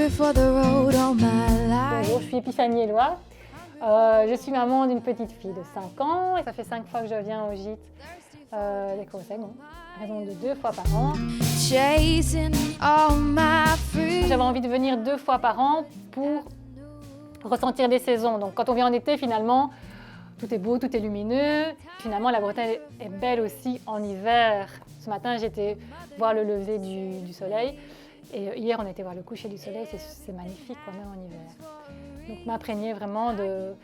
before the road all my life. Bonjour, je suis Épiphanie Éloi. Je suis maman d'une petite fille de 5 ans et ça fait 5 fois que je viens au gîte des Courseilles, à raison de 2 fois par an. Chasing all my free. J'avais envie de venir 2 fois par an pour ressentir les saisons. Donc quand on vient en été, finalement, tout est beau, tout est lumineux. Finalement, la Bretagne est belle aussi en hiver. Ce matin, j'étais voir le lever du soleil. Et hier, on était voir le coucher du soleil. C'est magnifique quand même en hiver. Donc m'imprégner vraiment de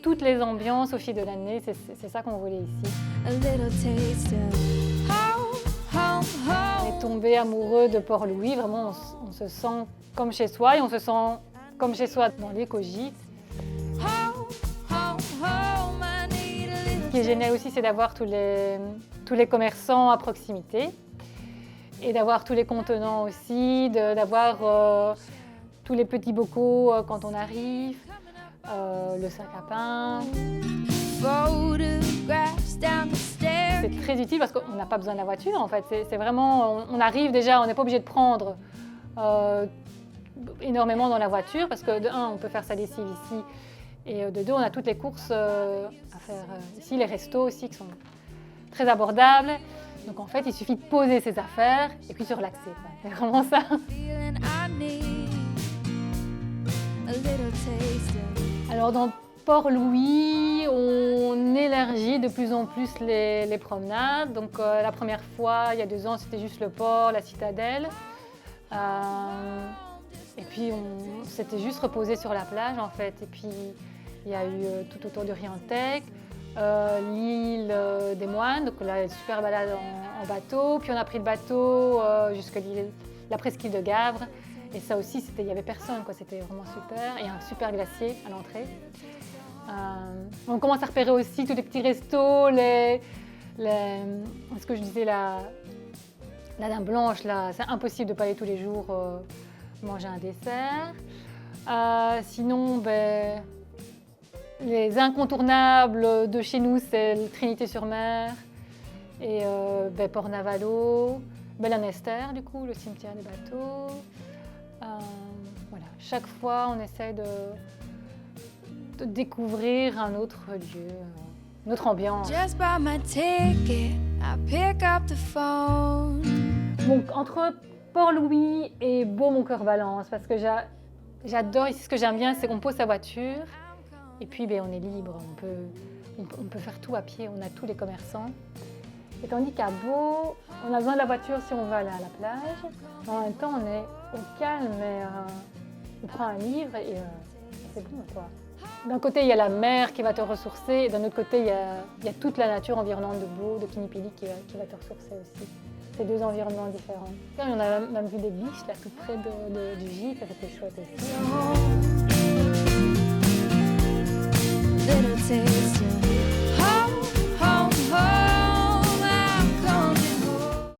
toutes les ambiances au fil de l'année. C'est ça qu'on voulait ici. A little taste of home, home, On home. est tombé amoureux de Port-Louis. Vraiment, on se sent comme chez soi et on se sent comme chez soi dans l'éco-gîte. Home, home, home. I need a little. Ce qui est génial aussi, c'est d'avoir tous les commerçants à proximité et d'avoir tous les contenants aussi, d'avoir tous les petits bocaux quand on arrive, le sac à pain. Photographs down the stairs. C'est très utile parce qu'on n'a pas besoin de la voiture en fait. C'est vraiment, on arrive déjà, on n'est pas obligé de prendre énormément dans la voiture parce que de un, on peut faire sa lessive ici et de deux, on a toutes les courses à faire ici, les restos aussi qui sont très abordables. Donc en fait, il suffit de poser ses affaires et puis se relaxer, quoi. C'est vraiment ça. Feeling I need a little taste of. Alors dans Port-Louis, on élargit de plus en plus les promenades. Donc la première fois, il y a 2 ans, c'était juste le port, la citadelle. Et puis on s'était juste reposé sur la plage en fait. Et puis il y a eu tout autour de Riantec, l'île des Moines, donc là, une super balade en bateau. Puis on a pris le bateau jusqu'à la presqu'île de Gavre. Et ça aussi, il n'y avait personne, quoi. C'était vraiment super. Et un super glacier à l'entrée. On commence à repérer aussi tous les petits restos, ce que je disais, la Dame Blanche, là, c'est impossible de ne pas aller tous les jours manger un dessert. Sinon, les incontournables de chez nous, c'est le Trinité-sur-Mer et Port-Navalo, Belle-Anester, du coup, le cimetière des bateaux. Voilà. Chaque fois, on essaie de découvrir un autre lieu, une autre ambiance. Just buy my ticket, I pick up the phone. Donc, entre Port-Louis et Beaumont-Cœur-Valence, parce que j'adore ici, ce que j'aime bien, c'est qu'on pose sa voiture et puis on est libre, on peut faire tout à pied, on a tous les commerçants. Et tandis qu'à Beau, on a besoin de la voiture si on va aller à la plage. En même temps, on est au calme, mais on prend un livre et c'est bon, quoi. D'un côté, il y a la mer qui va te ressourcer, et d'un autre côté, il y a toute la nature environnante de Beau, de Kinipili qui va te ressourcer aussi. C'est 2 environnements différents. Et on a même vu des biches là tout près du gîte, ça c'était chouette aussi.